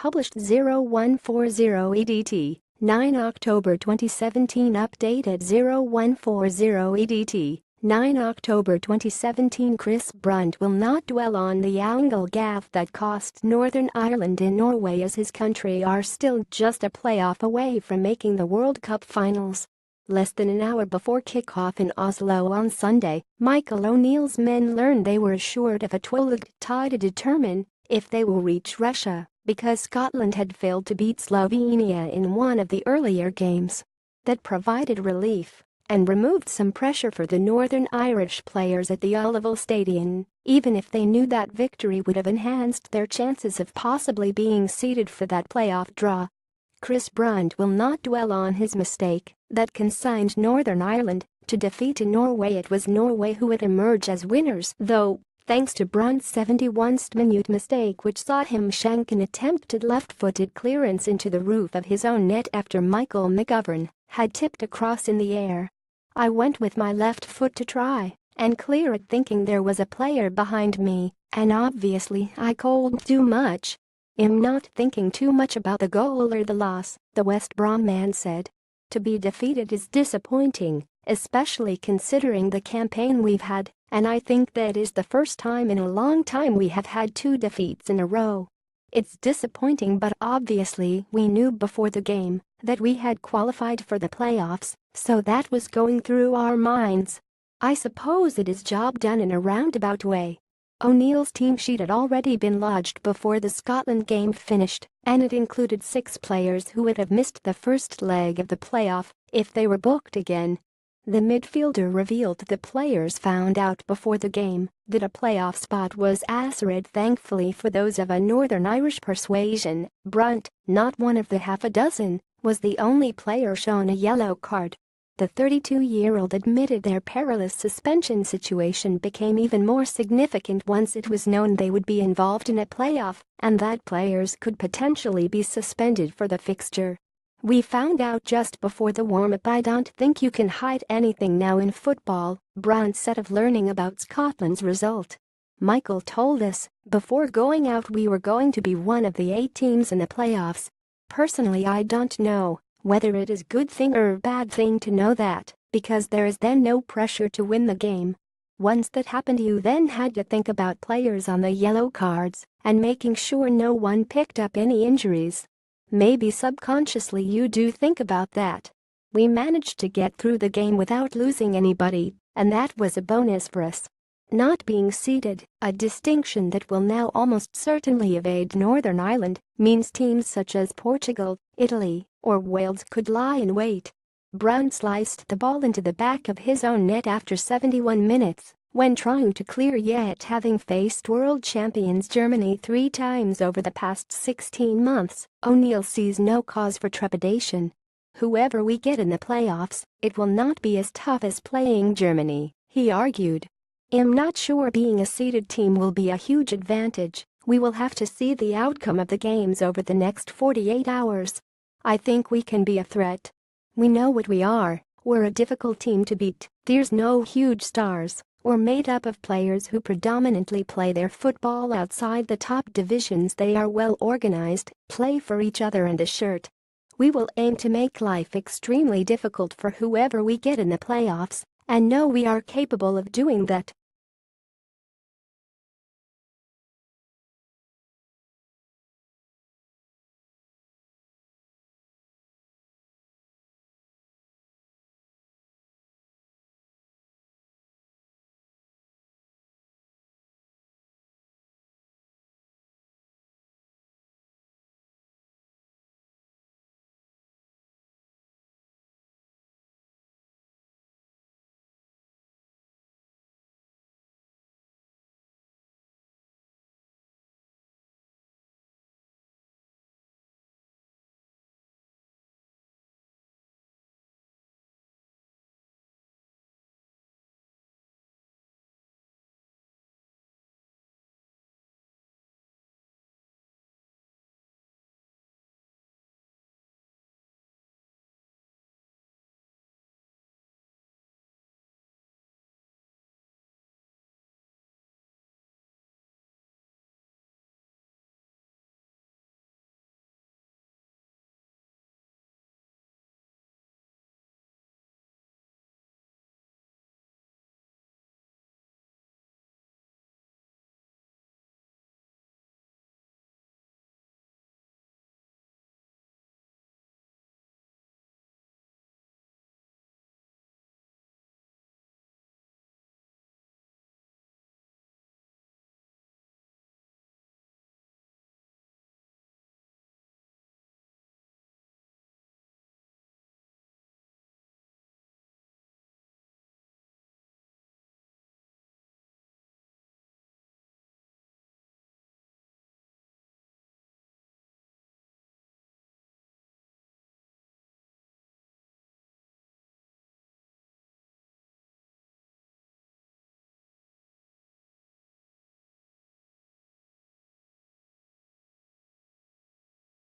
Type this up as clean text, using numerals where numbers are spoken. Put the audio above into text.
published 0140 EDT, 9 October 2017 updated 0140 EDT, 9 October 2017 Chris Brunt will not dwell on the owngoal gaffe that cost Northern Ireland and Norway as his country are still just a playoff away from making the World Cup finals. Less than an hour before kickoff in Oslo on Sunday, Michael O'Neill's men learned they were assured of a twolegged tie to determine if they will reach Russia, because Scotland had failed to beat Slovenia in one of the earlier games. That provided relief and removed some pressure for the Northern Irish players at the Ullevaal Stadion, even if they knew that victory would have enhanced their chances of possibly being seeded for that playoff draw. Chris Brunt will not dwell on his mistake that consigned Northern Ireland to defeat in Norway. It was Norway who would emerge as winners, though, thanks to Brunt's 71st-minute mistake which saw him shank an attempted left-footed clearance into the roof of his own net after Michael McGovern had tipped across in the air. I went with my left foot to try and clear it thinking there was a player behind me, and obviously I couldn't do much. I'm not thinking too much about the goal or the loss, the West Brom man said. To be defeated is disappointing, especially considering the campaign we've had, and I think that is the first time in a long time we have had 2 defeats in a row. It's disappointing, but obviously we knew before the game that we had qualified for the playoffs, so that was going through our minds. I suppose it is job done in a roundabout way. O'Neill's team sheet had already been lodged before the Scotland game finished, and it included 6 players who would have missed the first leg of the playoff if they were booked again. The midfielder revealed the players found out before the game that a playoff spot was assured. Thankfully for those of a Northern Irish persuasion, Brunt, not one of the half a dozen, was the only player shown a yellow card. The 32-year-old admitted their perilous suspension situation became even more significant once it was known they would be involved in a playoff and that players could potentially be suspended for the fixture. We found out just before the warm-up. I don't think you can hide anything now in football, Brunt said of learning about Scotland's result. Michael told us, before going out we were going to be one of the 8 teams in the playoffs. Personally, I don't know whether it is a good thing or a bad thing to know that, because there is then no pressure to win the game. Once that happened, you then had to think about players on the yellow cards and making sure no one picked up any injuries. Maybe subconsciously you do think about that. We managed to get through the game without losing anybody, and that was a bonus for us. Not being seeded, a distinction that will now almost certainly evade Northern Ireland, means teams such as Portugal, Italy, or Wales could lie in wait. Brunt sliced the ball into the back of his own net after 71 minutes when trying to clear, yet having faced world champions Germany 3 times over the past 16 months, O'Neill sees no cause for trepidation. Whoever we get in the playoffs, it will not be as tough as playing Germany, he argued. I'm not sure being a seeded team will be a huge advantage. We will have to see the outcome of the games over the next 48 hours. I think we can be a threat. We know what we are. We're a difficult team to beat. There's no huge stars. We're made up of players who predominantly play their football outside the top divisions. They are well organized, play for each other and the shirt. We will aim to make life extremely difficult for whoever we get in the playoffs, and know we are capable of doing that.